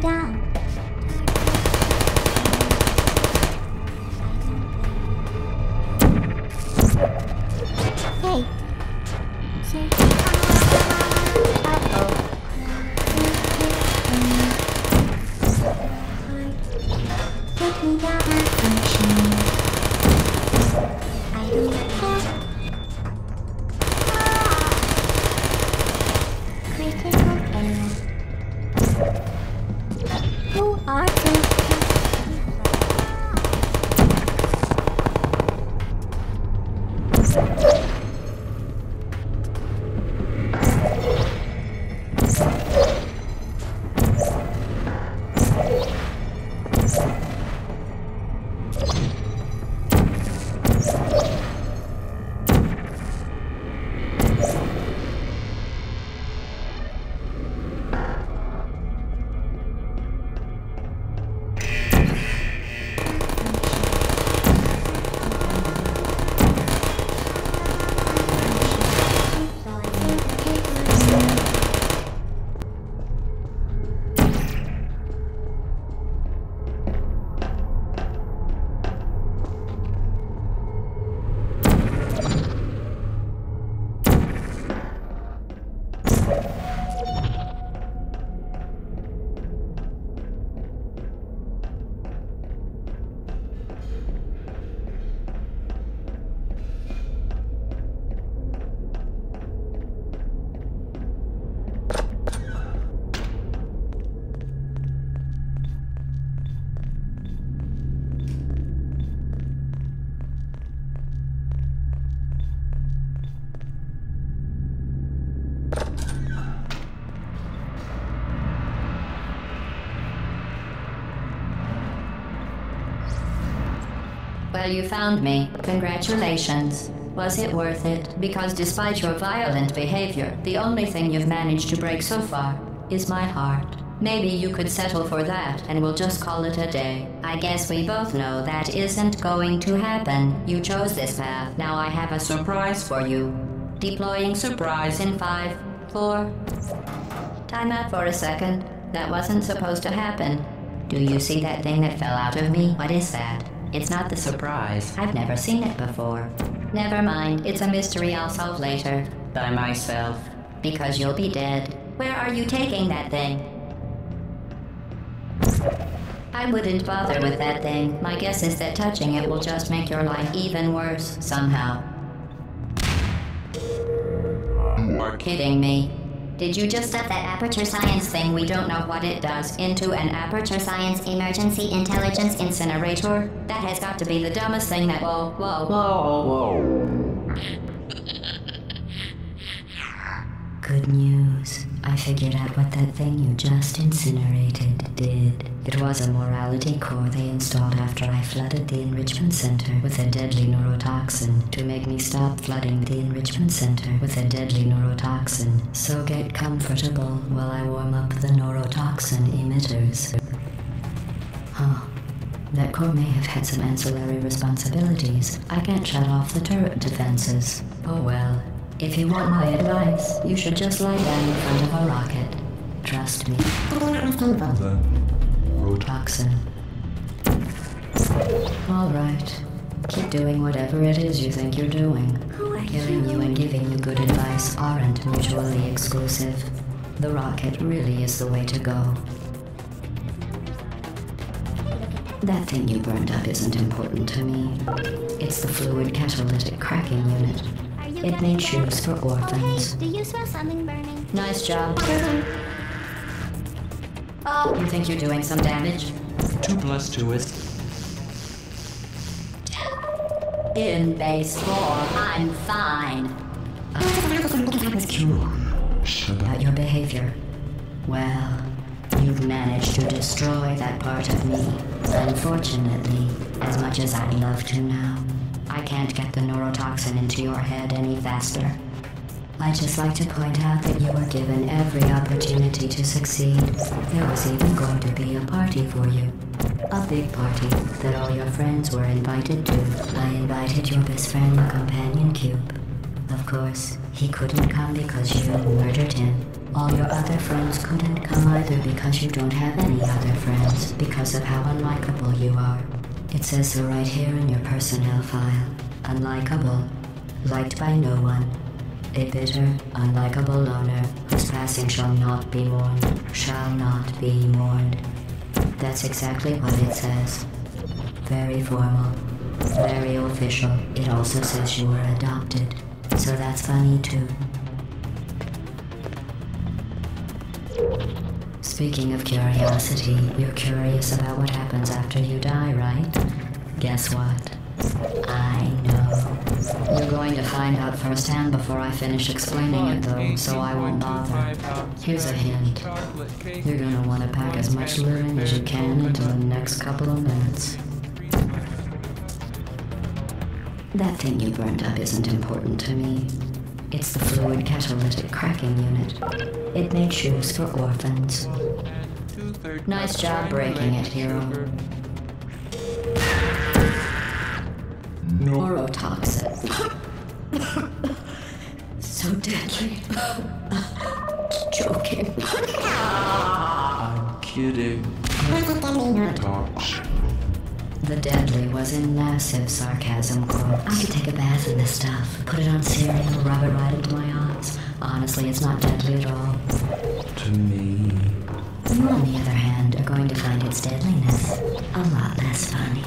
down. Hey. Say uh-oh. Take me down and function. I don't care. Critical error. Who are you? Well, you found me. Congratulations. Was it worth it? Because despite your violent behavior, the only thing you've managed to break so far is my heart. Maybe you could settle for that and we'll just call it a day. I guess we both know that isn't going to happen. You chose this path. Now I have a surprise for you. Deploying surprise in 5, 4... Time out for a second. That wasn't supposed to happen. Do you see that thing that fell out of me? What is that? It's not the surprise. I've never seen it before. Never mind, it's a mystery I'll solve later. By myself. Because you'll be dead. Where are you taking that thing? I wouldn't bother with that thing. My guess is that touching it will just make your life even worse, somehow. You are kidding me. Did you just stuff that aperture science thing, we don't know what it does, into an aperture science emergency intelligence incinerator? That has got to be the dumbest thing that— Whoa. Good news. I figured out what that thing you just incinerated did. It was a morality core they installed after I flooded the enrichment center with a deadly neurotoxin to make me stop flooding the enrichment center with a deadly neurotoxin. So get comfortable while I warm up the neurotoxin emitters. Huh. That core may have had some ancillary responsibilities. I can't shut off the turret defenses. Oh well. If you want my advice, you should just lie down in front of a rocket. Trust me. Toxin. All right. Keep doing whatever it is you think you're doing. Killing you and giving you good advice aren't mutually exclusive. The rocket really is the way to go. That thing you burned up isn't important to me. It's the fluid catalytic cracking unit. It made shoes for orphans. Hey, do you smell something burning? Nice job. Oh, you think you're doing some damage? 2 + 2 is... In base 4, I'm fine. About your behavior. Well, you've managed to destroy that part of me. Unfortunately, as much as I'd love to now, I can't get the neurotoxin into your head any faster. I'd just like to point out that you were given every opportunity to succeed. There was even going to be a party for you. A big party that all your friends were invited to. I invited your best friend, the companion cube. Of course, he couldn't come because you murdered him. All your other friends couldn't come either because you don't have any other friends, because of how unlikable you are. It says so right here in your personnel file. Unlikable. Liked by no one. A bitter, unlikable loner whose passing shall not be mourned. Shall not be mourned. That's exactly what it says. Very formal. Very official. It also says you were adopted. So that's funny too. Speaking of curiosity, you're curious about what happens after you die, right? Guess what? I know. You're going to find out firsthand before I finish explaining it though, so I won't bother. Here's a hint. You're gonna want to pack as much living as you can into the next couple of minutes. That thing you burned up isn't important to me. It's the fluid catalytic cracking unit. It made shoes for orphans. Nice job breaking it, hero. Neurotoxin. So deadly. Joking. I'm kidding. Talks. The deadly was in massive sarcasm quotes. I could take a bath in this stuff, put it on cereal, rub it right into my eyes. Honestly, it's not deadly at all. To me. You, on the other hand, are going to find its deadliness a lot less funny.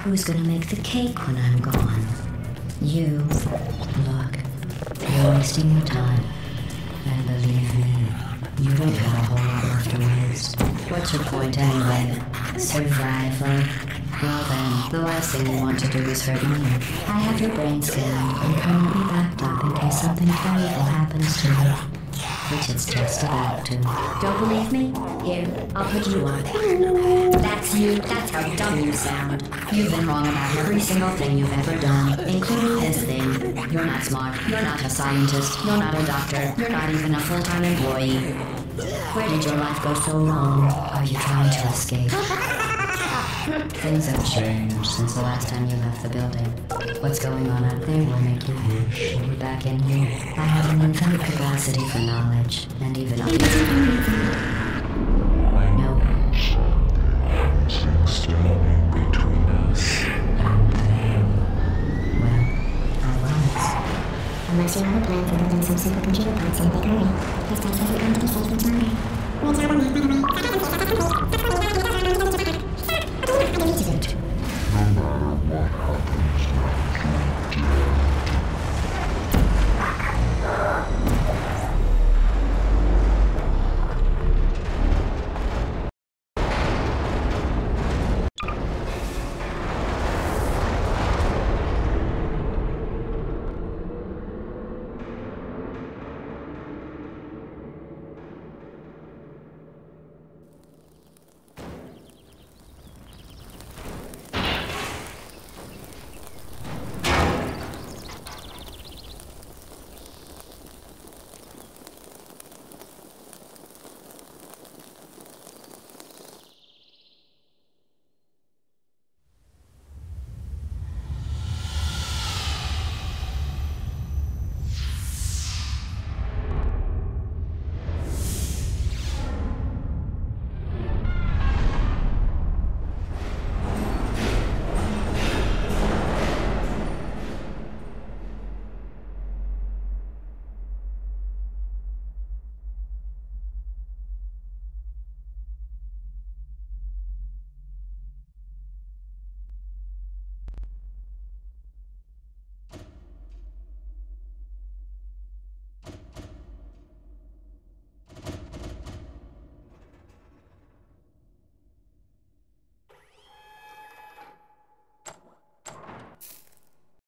Who's gonna make the cake when I'm gone? You. Look, you're wasting your time. And believe me, you don't have a whole lot left to waste. What's your point anyway? Survival. Well then, the last thing you want to do is hurt me. I have your brain scanned and permanently backed up in case something terrible happens to you. Which it's just about to. Don't believe me? Here, I'll put you on. That's you. That's how dumb you sound. You've been wrong about every single thing you've ever done, including this thing. You're not smart. You're not a scientist. You're not a doctor. You're not even a full-time employee. Where did your life go so wrong? Are you trying to escape? Things have changed since the last time you left the building. What's going on out there will make you wish you were back in here. I have an infinite capacity for knowledge, and even up. No. Something standing between us and them. Well, I was. Unless you have a plan for building some supercomputer parts in a bigger